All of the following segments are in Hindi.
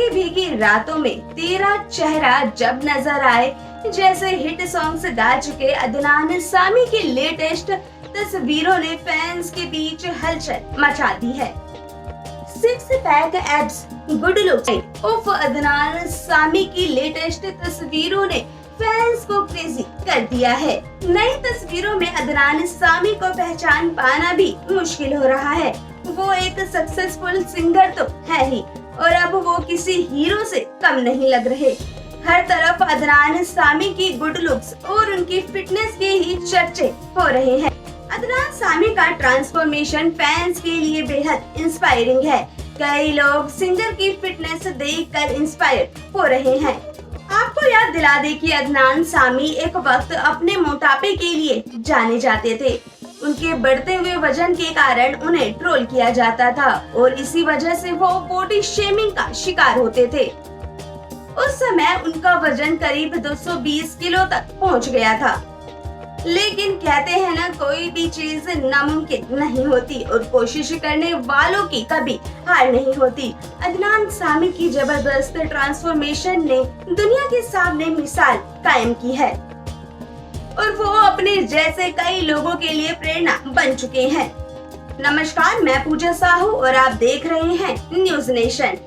भीगी भीगी रातों में तेरा चेहरा जब नजर आए जैसे हिट सॉन्ग्स गा चुके अदनान सामी की लेटेस्ट तस्वीरों ने फैंस के बीच हलचल मचा दी है। Six pack abs, good looks उफ अदनान सामी की लेटेस्ट तस्वीरों ने फैंस को क्रेजी कर दिया है। नई तस्वीरों में अदनान सामी को पहचान पाना भी मुश्किल हो रहा है। वो एक सक्सेसफुल सिंगर तो है ही और अब वो किसी हीरो से कम नहीं लग रहे। हर तरफ अदनान सामी की गुड लुक्स और उनकी फिटनेस के ही चर्चे हो रहे हैं। अदनान सामी का ट्रांसफॉर्मेशन फैंस के लिए बेहद इंस्पायरिंग है। कई लोग सिंगर की फिटनेस देखकर इंस्पायर हो रहे हैं। आपको याद दिला दे कि अदनान सामी एक वक्त अपने मोटापे के लिए जाने जाते थे। उनके बढ़ते हुए वजन के कारण उन्हें ट्रोल किया जाता था और इसी वजह से वो बॉडी शेमिंग का शिकार होते थे। उस समय उनका वजन करीब 220 किलो तक पहुंच गया था। लेकिन कहते हैं ना, कोई भी चीज नामुमकिन नहीं होती और कोशिश करने वालों की कभी हार नहीं होती। अदनान सामी की जबरदस्त ट्रांसफॉर्मेशन ने दुनिया के सामने मिसाल कायम की है और वो अपने जैसे कई लोगों के लिए प्रेरणा बन चुके हैं। नमस्कार, मैं पूजा साहू और आप देख रहे हैं न्यूज नेशन।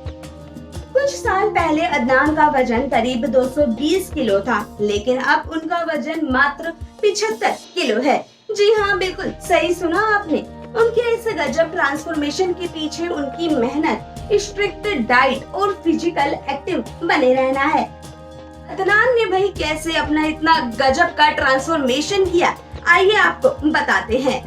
कुछ साल पहले अदनान का वजन करीब 220 किलो था, लेकिन अब उनका वजन मात्र 75 किलो है। जी हाँ, बिल्कुल सही सुना आपने। उनके इस गजब ट्रांसफॉर्मेशन के पीछे उनकी मेहनत, स्ट्रिक्ट डाइट और फिजिकल एक्टिव बने रहना है। अदनान ने भाई कैसे अपना इतना गजब का ट्रांसफॉर्मेशन किया, आइए आपको बताते हैं।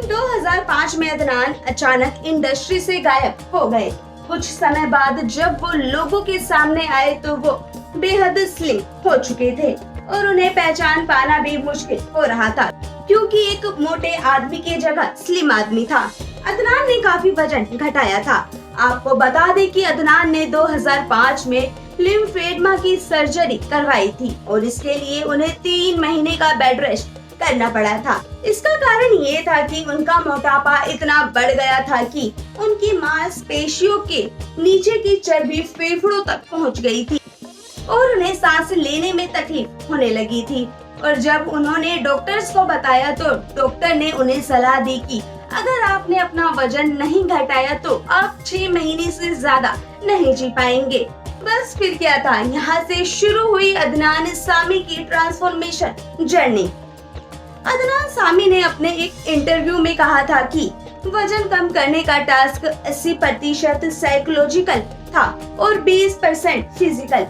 2005 में अदनान अचानक इंडस्ट्री से गायब हो गए। कुछ समय बाद जब वो लोगों के सामने आए तो वो बेहद स्लिम हो चुके थे और उन्हें पहचान पाना भी मुश्किल हो रहा था, क्योंकि एक मोटे आदमी की जगह स्लिम आदमी था। अदनान ने काफी वजन घटाया था। आपको बता दें कि अदनान ने 2005 में लिम्फेडेमा की सर्जरी करवाई थी और इसके लिए उन्हें 3 महीने का बेड रेस्ट करना पड़ा था। इसका कारण ये था कि उनका मोटापा इतना बढ़ गया था कि उनकी मांसपेशियों के नीचे की चर्बी फेफड़ों तक पहुंच गई थी और उन्हें सांस लेने में तकलीफ होने लगी थी। और जब उन्होंने डॉक्टर्स को बताया तो डॉक्टर ने उन्हें सलाह दी कि अगर आपने अपना वजन नहीं घटाया तो आप 6 महीने से ज्यादा नहीं जी पाएंगे। बस फिर क्या था, यहाँ से शुरू हुई अदनान सामी की ट्रांसफॉर्मेशन जर्नी। अदनान सामी ने अपने एक इंटरव्यू में कहा था कि वजन कम करने का टास्क 80% साइकोलॉजिकल था और 20% फिजिकल।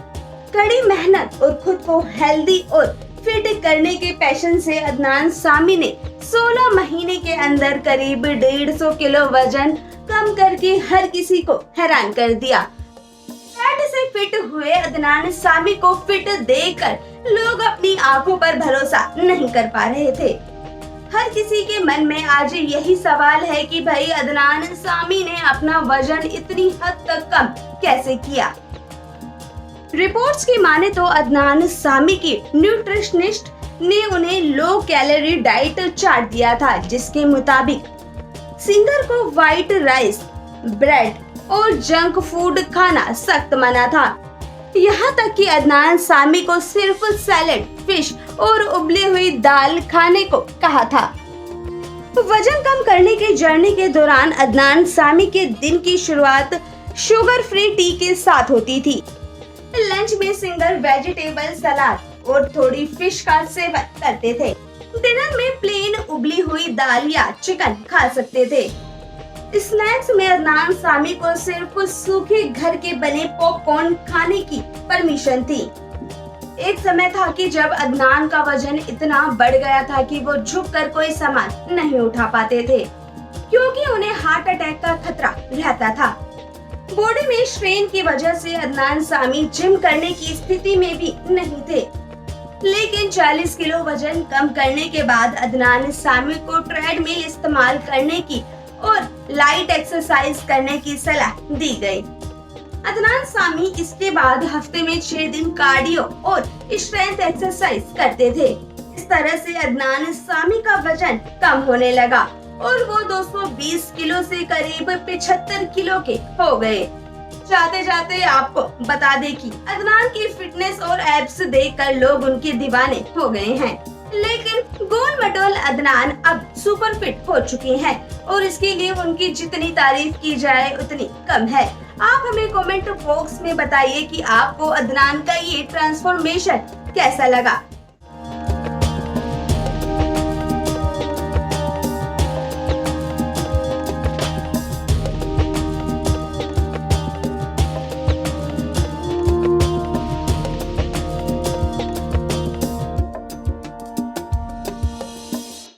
कड़ी मेहनत और खुद को हेल्दी और फिट करने के पैशन से अदनान सामी ने 16 महीने के अंदर करीब 150 किलो वजन कम करके हर किसी को हैरान कर दिया। फैट से फिट हुए अदनान सामी को फिट देखकर लोग अपनी आंखों पर भरोसा नहीं कर पा रहे थे। हर किसी के मन में आज यही सवाल है कि भाई अदनान सामी ने अपना वजन इतनी हद तक कम कैसे किया। रिपोर्ट्स की माने तो अदनान सामी की न्यूट्रिशनिस्ट ने उन्हें लो कैलोरी डाइट चार्ट दिया था, जिसके मुताबिक सिंगर को व्हाइट राइस, ब्रेड और जंक फूड खाना सख्त मना था। यहाँ तक कि अदनान सामी को सिर्फ सैलेड, फिश और उबली हुई दाल खाने को कहा था। वजन कम करने की जर्नी के दौरान अदनान सामी के दिन की शुरुआत शुगर फ्री टी के साथ होती थी। लंच में सिंगर वेजिटेबल सलाद और थोड़ी फिश का सेवन करते थे। डिनर में प्लेन उबली हुई दाल या चिकन खा सकते थे। स्नैक्स में अदनान सामी को सिर्फ सूखे घर के बने पॉपकॉर्न खाने की परमिशन थी। एक समय था कि जब अदनान का वजन इतना बढ़ गया था कि वो झुककर कोई सामान नहीं उठा पाते थे, क्योंकि उन्हें हार्ट अटैक का खतरा रहता था। बॉडी में स्ट्रेन की वजह से अदनान सामी जिम करने की स्थिति में भी नहीं थे। लेकिन 40 किलो वजन कम करने के बाद अदनान सामी को ट्रेडमिल इस्तेमाल करने की और लाइट एक्सरसाइज करने की सलाह दी गई। अदनान सामी इसके बाद हफ्ते में 6 दिन कार्डियो और स्ट्रेंथ एक्सरसाइज करते थे। इस तरह से अदनान सामी का वजन कम होने लगा और वो 220 किलो से करीब 75 किलो के हो गए। जाते जाते आपको बता दें कि अदनान की फिटनेस और एब्स देखकर लोग उनके दीवाने हो गए हैं। लेकिन गोल मटोल अदनान अब सुपर फिट हो चुके हैं और इसके लिए उनकी जितनी तारीफ की जाए उतनी कम है। आप हमें कमेंट बॉक्स में बताइए कि आपको अदनान का ये ट्रांसफॉर्मेशन कैसा लगा।